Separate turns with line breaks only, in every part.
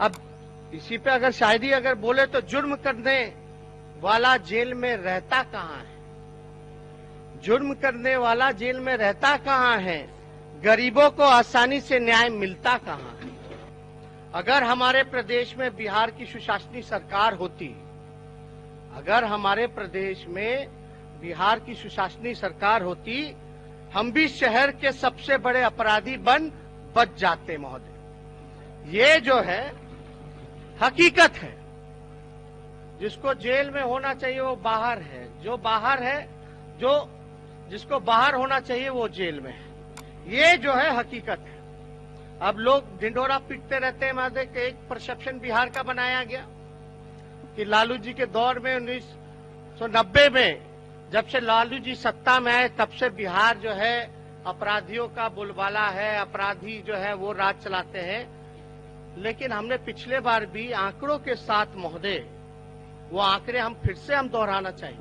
अब इसी पे अगर शायरी अगर बोले तो जुर्म करने वाला जेल में रहता कहाँ है, जुर्म करने वाला जेल में रहता कहाँ है, गरीबों को आसानी से न्याय मिलता कहाँ है। अगर हमारे प्रदेश में बिहार की सुशासनी सरकार होती, अगर हमारे प्रदेश में बिहार की सुशासनी सरकार होती, हम भी शहर के सबसे बड़े अपराधी बच जाते महोदय। ये जो है हकीकत है। जिसको जेल में होना चाहिए वो बाहर है, जो बाहर है, जो जिसको बाहर होना चाहिए वो जेल में है। ये जो है हकीकत है। अब लोग ढिंढोरा पीटते रहते हैं महोदय कि एक परसेप्शन बिहार का बनाया गया कि लालू जी के दौर में 1990 में जब से लालू जी सत्ता में आए तब से बिहार जो है अपराधियों का बोलबाला है, अपराधी जो है वो राज चलाते हैं। लेकिन हमने पिछले बार भी आंकड़ों के साथ महोदय, वो आंकड़े हम फिर से दोहराना चाहिए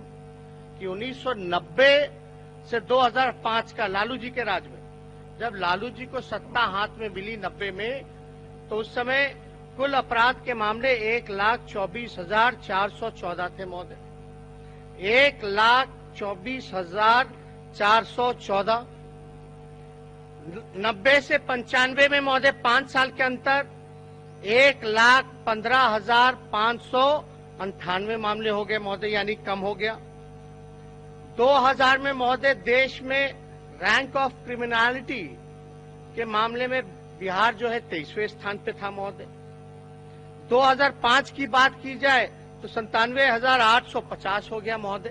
कि 1990 से 2005 का लालू जी के राज में, जब लालू जी को सत्ता हाथ में मिली 90 में, तो उस समय कुल अपराध के मामले 1,24,414 थे महोदय। 1,24,414। 90 से 95 में महोदय 5 साल के अंतर 1,15,598 मामले हो गए महोदय, यानी कम हो गया। 2000 में महोदय देश में रैंक ऑफ क्रिमिनलिटी के मामले में बिहार जो है 23वें स्थान पे था महोदय। 2005 की बात की जाए तो 97,850 हो गया महोदय।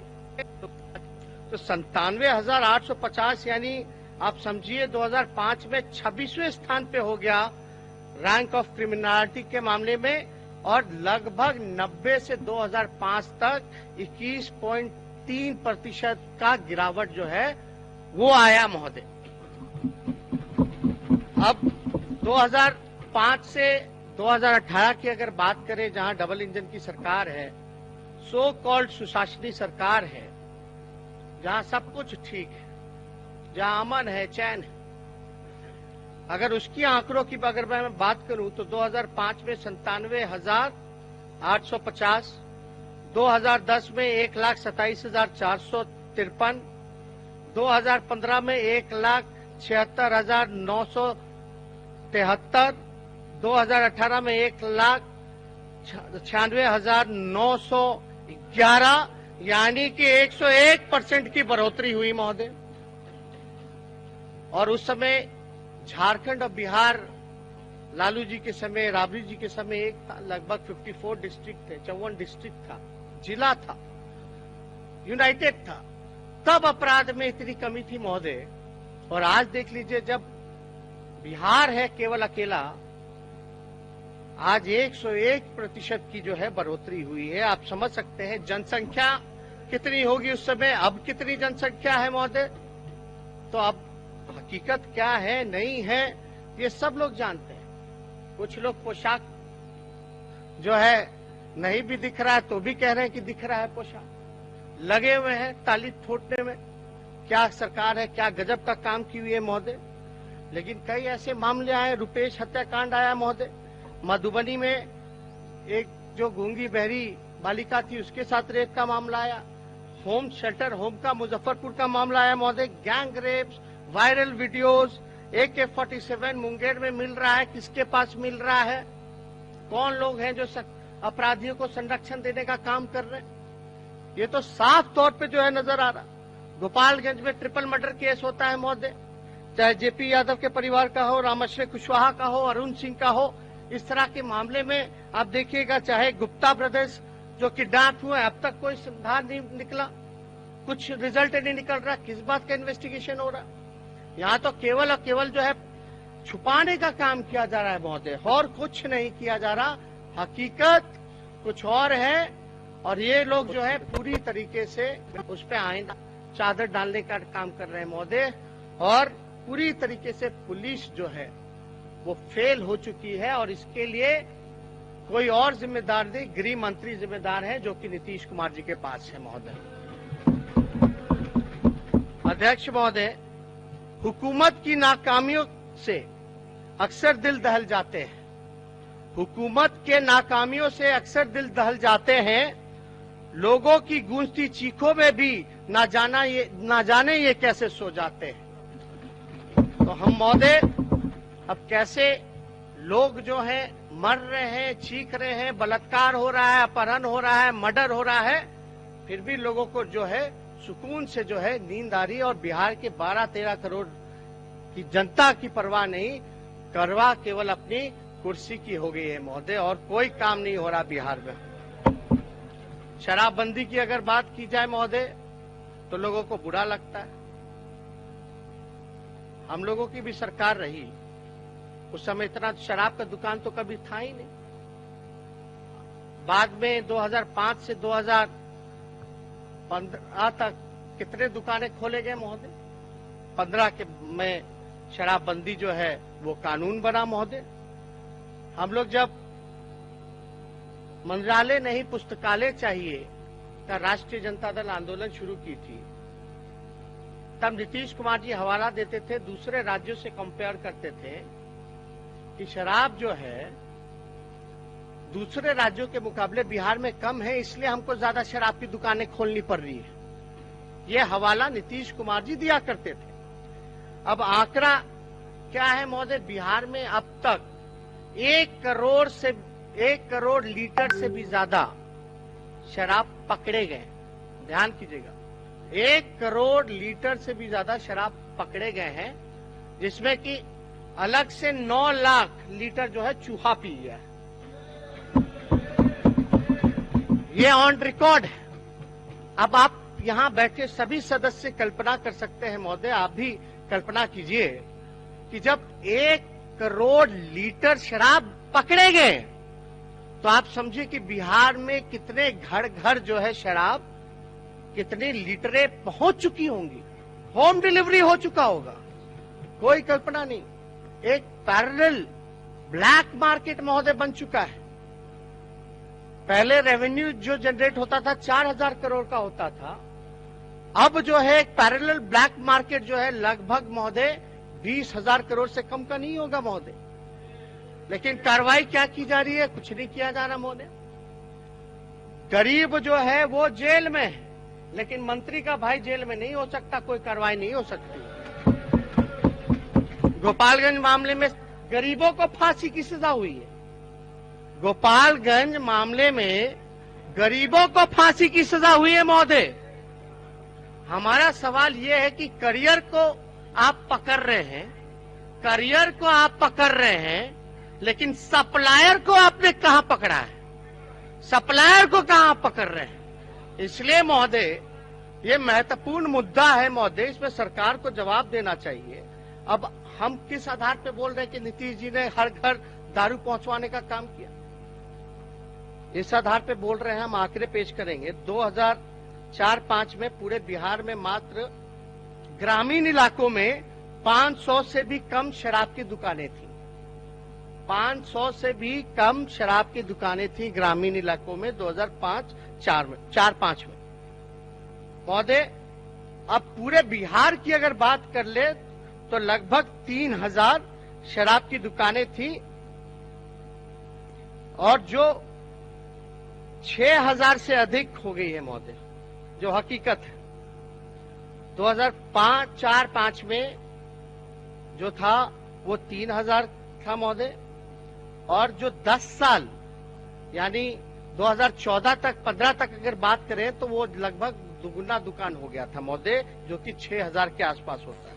तो 97,850 यानी आप समझिए 2005 में 26वें स्थान पे हो गया रैंक ऑफ क्रिमिनलिटी के मामले में, और लगभग 90 से 2005 तक 21.3% का गिरावट जो है वो आया महोदय। अब 2005 से 2018 की अगर बात करें, जहां डबल इंजन की सरकार है, सो कॉल्ड सुशासनी सरकार है, जहां सब कुछ ठीक है, जहां अमन है, चैन है, अगर उसकी आंकड़ों की अगर मैं बात करूं तो 2005 में 97,850, 2010 में 1,27,453, 2015 में 1,76,973, 2018 में 1,96,911, यानी कि 101% की बढ़ोतरी हुई महोदय। और उस समय झारखंड और बिहार लालू जी के समय, राबड़ी जी के समय एक था, लगभग 54 डिस्ट्रिक्ट थे, 54 डिस्ट्रिक्ट था, जिला था, यूनाइटेड था। तब अपराध में इतनी कमी थी महोदय। और आज देख लीजिए, जब बिहार है केवल अकेला, आज 101% की जो है बढ़ोतरी हुई है। आप समझ सकते हैं जनसंख्या कितनी होगी उस समय, अब कितनी जनसंख्या है महोदय। तो अब हकीकत क्या है, नहीं है, ये सब लोग जानते हैं। कुछ लोग पोशाक जो है नहीं भी दिख रहा है तो भी कह रहे हैं कि दिख रहा है पोशाक, लगे हुए हैं ताली ठोकने में। क्या सरकार है, क्या गजब का काम की हुई है महोदय। लेकिन कई ऐसे मामले आए, रुपेश हत्याकांड आया महोदय, मधुबनी में एक जो गूंगी बहरी बालिका थी उसके साथ रेप का मामला आया, होम शेल्टर होम का मुजफ्फरपुर का मामला आया महोदय, gang rapes, viral videos, AK-47 Munger में मिल रहा है, किसके पास मिल रहा है, कौन लोग हैं जो अपराधियों को संरक्षण देने का काम कर रहे हैं, ये तो साफ तौर पे जो है नजर आ रहा। गोपालगंज में ट्रिपल मर्डर केस होता है महोदय, चाहे जेपी यादव के परिवार का हो, रामश्री कुशवाहा का हो, अरुण सिंह का हो। इस तरह के मामले में आप देखिएगा, चाहे गुप्ता ब्रदर्स जो किडनैप हुए, अब तक कोई सुधार नहीं निकला, कुछ रिजल्ट नहीं निकल रहा, किस बात का इन्वेस्टिगेशन हो रहा। यहाँ तो केवल और केवल जो है छुपाने का काम किया जा रहा है महोदय, और कुछ नहीं किया जा रहा। हकीकत कुछ और है, और ये लोग जो है पूरी तरीके से उस पर आईना चादर डालने का काम कर रहे हैं महोदय। और पूरी तरीके से पुलिस जो है वो फेल हो चुकी है, और इसके लिए कोई और जिम्मेदार नहीं, गृह मंत्री जिम्मेदार है, जो कि नीतीश कुमार जी के पास है महोदय। अध्यक्ष महोदय, हुकूमत की नाकामियों से अक्सर दिल दहल जाते हैं, हुकूमत के नाकामियों से अक्सर दिल दहल जाते हैं। लोगों की गूंजती चीखों में भी ना जाने ये कैसे सो जाते हैं। तो हम महोदय अब कैसे लोग जो है मर रहे हैं, चीख रहे हैं, बलात्कार हो रहा है, अपहरण हो रहा है, मर्डर हो रहा है, फिर भी लोगों को जो है सुकून से जो है नींद आ रही है। और बिहार के 12-13 करोड़ की जनता की परवाह नहीं, परवाह केवल अपनी कुर्सी की हो गई है महोदय, और कोई काम नहीं हो रहा बिहार में। शराबबंदी की अगर बात की जाए महोदय तो लोगों को बुरा लगता है। हम लोगों की भी सरकार रही, उस समय इतना शराब का दुकान तो कभी था ही नहीं। बाद में 2005 से 2015 तक कितने दुकानें खोले गए महोदय। 15 के में शराबबंदी जो है वो कानून बना महोदय। हम लोग जब मंत्रालय नहीं पुस्तकालय चाहिए का राष्ट्रीय जनता दल आंदोलन शुरू की थी, तब नीतीश कुमार जी हवाला देते थे, दूसरे राज्यों से कंपेयर करते थे कि शराब जो है दूसरे राज्यों के मुकाबले बिहार में कम है, इसलिए हमको ज्यादा शराब की दुकानें खोलनी पड़ रही है। ये हवाला नीतीश कुमार जी दिया करते थे। अब आंकड़ा क्या है महोदय, बिहार में अब तक 1 करोड़ लीटर से भी ज्यादा शराब पकड़े गए। ध्यान कीजिएगा, 1 करोड़ लीटर से भी ज्यादा शराब पकड़े गए हैं, जिसमें कि अलग से 9 लाख लीटर जो है चूहा पी गया है। ये ऑन रिकॉर्ड है। अब आप यहां बैठे सभी सदस्य कल्पना कर सकते हैं महोदय, आप भी कल्पना कीजिए कि जब 1 करोड़ लीटर शराब पकड़े गए तो आप समझिए कि बिहार में कितने घर घर जो है शराब, कितनी लीटरें पहुंच चुकी होंगी, होम डिलीवरी हो चुका होगा, कोई कल्पना नहीं। एक पैरेलल ब्लैक मार्केट महोदय बन चुका है। पहले रेवेन्यू जो जनरेट होता था 4000 करोड़ का होता था, अब जो है एक पैरेलल ब्लैक मार्केट जो है लगभग महोदय 20,000 करोड़ से कम का नहीं होगा महोदय। लेकिन कार्रवाई क्या की जा रही है, कुछ नहीं किया जा रहा महोदय। गरीब जो है वो जेल में है, लेकिन मंत्री का भाई जेल में नहीं हो सकता, कोई कार्रवाई नहीं हो सकती। गोपालगंज मामले में गरीबों को फांसी की सजा हुई है। गोपालगंज मामले में गरीबों को फांसी की सजा हुई है महोदय। हमारा सवाल यह है कि करियर को आप पकड़ रहे हैं, करियर को आप पकड़ रहे हैं, लेकिन सप्लायर को आपने कहां पकड़ा है, सप्लायर को कहां पकड़ रहे हैं। इसलिए महोदय ये महत्वपूर्ण मुद्दा है महोदय, इसमें सरकार को जवाब देना चाहिए। अब हम किस आधार पे बोल रहे हैं कि नीतीश जी ने हर घर दारू पहुंचवाने का काम किया, इस आधार पे बोल रहे हैं। हम आंकड़े पेश करेंगे। 2004-05 में पूरे बिहार में मात्र ग्रामीण इलाकों में 500 से भी कम शराब की दुकानें थी। 500 से भी कम शराब की दुकानें थी ग्रामीण इलाकों में 2004-05 में महोदय। अब पूरे बिहार की अगर बात कर ले तो लगभग 3000 शराब की दुकानें थी, और जो 6000 से अधिक हो गई है महोदय, जो हकीकत है। 2004-05 में जो था वो 3000 था महोदय, और जो 10 साल यानी 2014 तक 15 तक अगर बात करें तो वो लगभग दुगुना दुकान हो गया था महोदय, जो कि 6000 के आसपास होता है।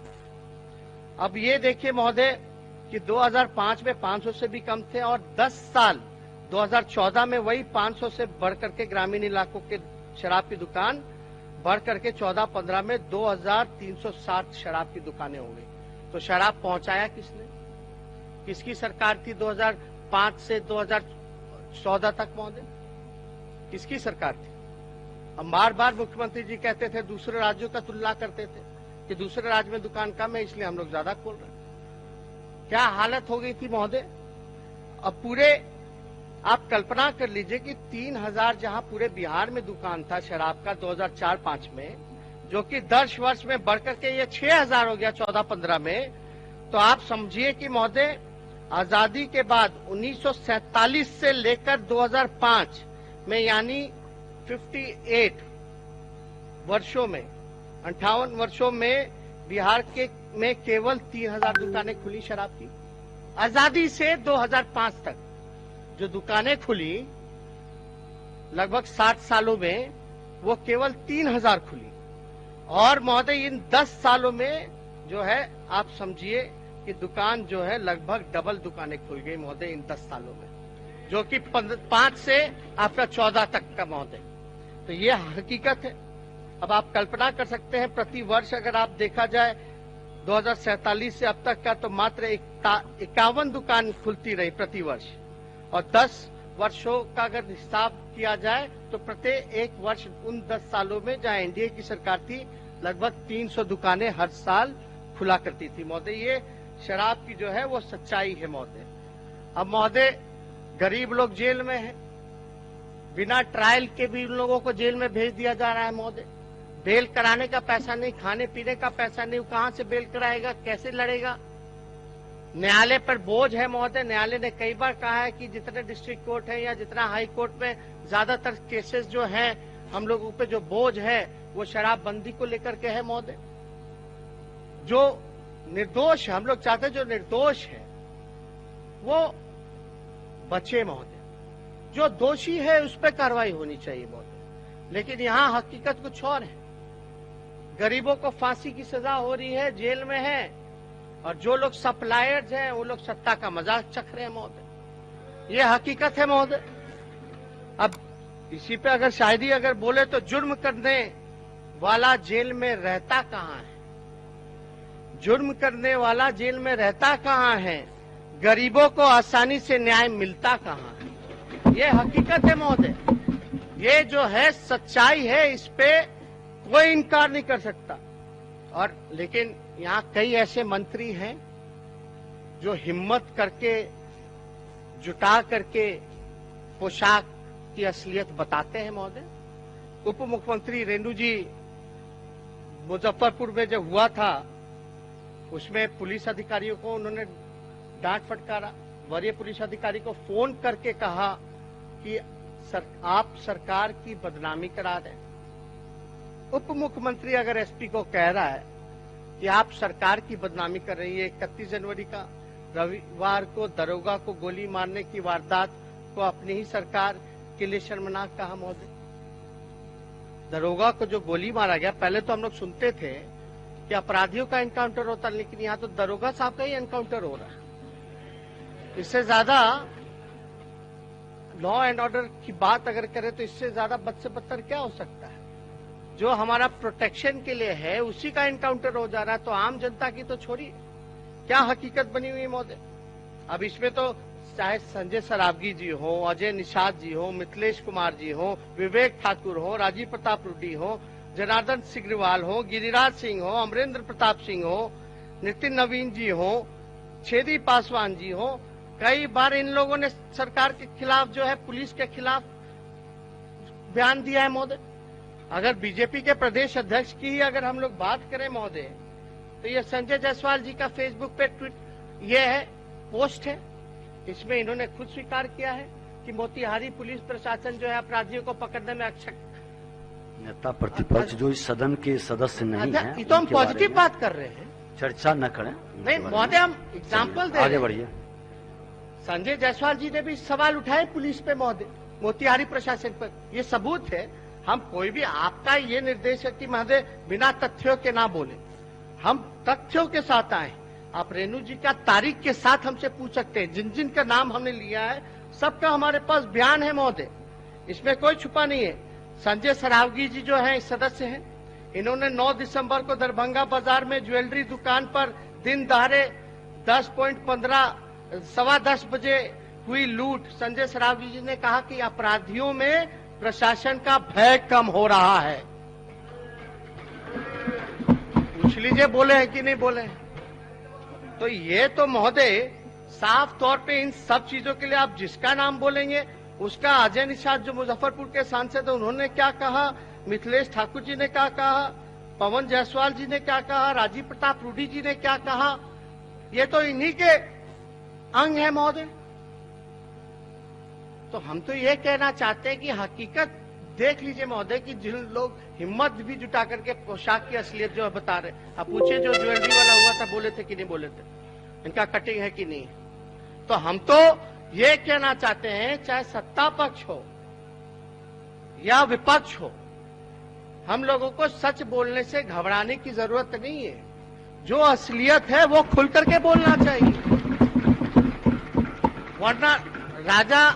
अब ये देखिए महोदय कि 2005 में 500 से भी कम थे, और 10 साल 2014 में वही 500 से बढ़ करके ग्रामीण इलाकों के शराब की दुकान बढ़ करके 14-15 में 2360 शराब की दुकानें हो गई। तो शराब पहुंचाया किसने, किसकी सरकार थी 2005 से 2014 तक महोदय, किसकी सरकार थी। हम बार बार मुख्यमंत्री जी कहते थे, दूसरे राज्यों का तुलना करते थे कि दूसरे राज्य में दुकान कम है इसलिए हम लोग ज्यादा खोल रहे हैं। क्या हालत हो गई थी महोदय। अब पूरे आप कल्पना कर लीजिए कि 3000 जहां पूरे बिहार में दुकान था शराब का 2004-05 में, जो कि 10 वर्ष में बढ़कर के ये 6000 हो गया 14-15 में। तो आप समझिए कि महोदय आजादी के बाद 1947 से लेकर 2005 में यानी 58 वर्षों में 58 वर्षों में बिहार के में केवल 3000 दुकानें खुली शराब की। आजादी से 2005 तक जो दुकानें खुली लगभग 60 सालों में वो केवल 3000 खुली। और महोदय इन 10 सालों में जो है आप समझिए कि दुकान जो है लगभग डबल दुकानें खुल गई महोदय इन 10 सालों में, जो कि 5 से आपका 14 तक का महोदय। तो ये हकीकत है। अब आप कल्पना कर सकते हैं प्रति वर्ष अगर आप देखा जाए 2047 से अब तक का तो मात्र 51 दुकान खुलती रही प्रति वर्ष, और 10 वर्षों का अगर हिसाब किया जाए तो प्रत्येक एक वर्ष उन 10 सालों में जहां एनडीए की सरकार थी लगभग 300 दुकानें हर साल खुला करती थी महोदय। ये शराब की जो है वो सच्चाई है महोदय। अब महोदय गरीब लोग जेल में हैं, बिना ट्रायल के भी उन लोगों को जेल में भेज दिया जा रहा है महोदय। बेल कराने का पैसा नहीं, खाने पीने का पैसा नहीं, कहां से बेल कराएगा, कैसे लड़ेगा। न्यायालय पर बोझ है महोदय। न्यायालय ने कई बार कहा है कि जितने डिस्ट्रिक्ट कोर्ट है या जितना हाई कोर्ट में ज्यादातर केसेस जो हैं हम लोगों पे जो बोझ है वो शराबबंदी को लेकर के है महोदय। जो निर्दोष, हम लोग चाहते हैं जो निर्दोष है वो बचे महोदय, जो दोषी है उस पर कार्रवाई होनी चाहिए महोदय। लेकिन यहाँ हकीकत कुछ और है। गरीबों को फांसी की सजा हो रही है, जेल में है, और जो लोग सप्लायर्स हैं वो लोग सत्ता का मजाक चख रहे हैं महोदय। ये हकीकत है महोदय। अब इसी पे अगर शायद अगर बोले तो जुर्म करने वाला जेल में रहता कहाँ है, जुर्म करने वाला जेल में रहता कहाँ है, गरीबों को आसानी से न्याय मिलता कहाँ है। ये हकीकत है महोदय, ये जो है सच्चाई है, इस पे कोई इनकार नहीं कर सकता। और लेकिन यहाँ कई ऐसे मंत्री हैं जो हिम्मत करके जुटा करके पोशाक की असलियत बताते हैं महोदय। उप मुख्यमंत्री रेणु जी मुजफ्फरपुर में जब हुआ था उसमें पुलिस अधिकारियों को उन्होंने डांट फटकारा। वरीय पुलिस अधिकारी को फोन करके कहा कि आप सरकार की बदनामी करा रहे हैं। उप मुख्यमंत्री अगर एसपी को कह रहा है कि आप सरकार की बदनामी कर रही है, 31 जनवरी का रविवार को दरोगा को गोली मारने की वारदात को अपनी ही सरकार के लिए शर्मनाक कहा महोदय। दरोगा को जो गोली मारा गया, पहले तो हम लोग सुनते थे कि अपराधियों का एनकाउंटर होता, लेकिन यहाँ तो दरोगा साहब का ही एनकाउंटर हो रहा है। इससे ज्यादा लॉ एंड ऑर्डर की बात अगर करें तो इससे ज्यादा बद से बदतर क्या हो सकता है। जो हमारा प्रोटेक्शन के लिए है उसी का एनकाउंटर हो जा रहा है, तो आम जनता की तो छोड़िए, क्या हकीकत बनी हुई है महोदय। अब इसमें तो चाहे संजय सरावगी जी हो, अजय निषाद जी हो, मिथिलेश कुमार जी हो, विवेक ठाकुर हो, राजीव प्रताप रूडी हो, जनार्दन सिग्रीवाल हो, गिरिराज सिंह हो, अमरेंद्र प्रताप सिंह हो, नितिन नवीन जी हो, छेदी पासवान जी हो, कई बार इन लोगों ने सरकार के खिलाफ जो है पुलिस के खिलाफ बयान दिया है महोदय। अगर बीजेपी के प्रदेश अध्यक्ष की ही अगर हम लोग बात करें महोदय, तो ये संजय जायसवाल जी का फेसबुक पे ट्वीट ये है, पोस्ट है, इसमें इन्होंने खुद स्वीकार किया है कि मोतिहारी पुलिस प्रशासन जो है अपराधियों को पकड़ने में अक्षम।
नेता प्रतिपक्ष जो इस सदन के सदस्य नहीं है,
ये तो हम पॉजिटिव बात कर रहे हैं,
चर्चा न करें।
नहीं महोदय, हम एग्जाम्पल दे,
आगे बढ़िए।
संजय जायसवाल जी ने भी सवाल उठाए पुलिस पे महोदय, मोतिहारी प्रशासन पर, ये सबूत है। हम कोई भी, आपका ये निर्देश है कि महोदय बिना तथ्यों के ना बोले, हम तथ्यों के साथ आए। आप रेणु जी का तारीख के साथ हमसे पूछ सकते हैं, जिन जिन का नाम हमने लिया है सबका हमारे पास बयान है महोदय, इसमें कोई छुपा नहीं है। संजय सरावगी जी जो है सदस्य हैं, इन्होंने 9 दिसंबर को दरभंगा बाजार में ज्वेलरी दुकान पर दिन दहाड़े 10:10 बजे हुई लूट। संजय सरावगी जी ने कहा कि अपराधियों में प्रशासन का भय कम हो रहा है। पूछ लीजिए बोले हैं कि नहीं बोले हैं। तो ये तो महोदय साफ तौर पे इन सब चीजों के लिए आप जिसका नाम बोलेंगे उसका, अजय निषाद जो मुजफ्फरपुर के सांसद है उन्होंने क्या कहा, मिथिलेश ठाकुर जी ने क्या कहा, पवन जायसवाल जी ने क्या कहा, राजीव प्रताप रूडी जी ने क्या कहा, ये तो इन्हीं के अंग है महोदय। तो हम तो ये कहना चाहते हैं कि हकीकत देख लीजिए महोदय कि जिन लोग हिम्मत भी जुटा करके पोशाक की असलियत जो है बता रहे, आप पूछे जो ज्वेलरी वाला हुआ था बोले थे कि नहीं बोले थे, इनका कटिंग है कि नहीं। तो हम तो ये कहना चाहते हैं चाहे सत्ता पक्ष हो या विपक्ष हो, हम लोगों को सच बोलने से घबराने की जरूरत नहीं है। जो असलियत है वो खुल करके बोलना चाहिए, वरना राजा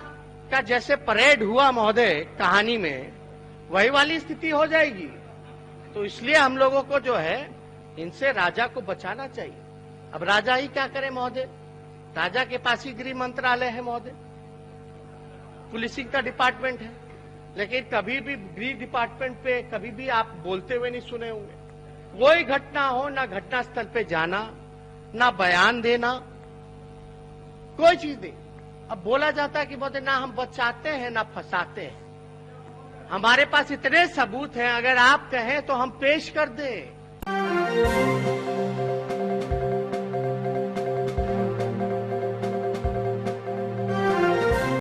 का जैसे परेड हुआ महोदय कहानी में, वही वाली स्थिति हो जाएगी। तो इसलिए हम लोगों को जो है इनसे राजा को बचाना चाहिए। अब राजा ही क्या करे महोदय, राजा के पास ही गृह मंत्रालय है महोदय, पुलिसिंग का डिपार्टमेंट है, लेकिन कभी भी गृह डिपार्टमेंट पे कभी भी आप बोलते हुए नहीं सुने होंगे। कोई घटना हो ना घटनास्थल पे जाना, ना बयान देना, कोई चीज नहीं। अब बोला जाता है कि महोदय ना हम बचाते हैं ना फंसाते हैं। हमारे पास इतने सबूत हैं, अगर आप कहें तो हम पेश कर दें।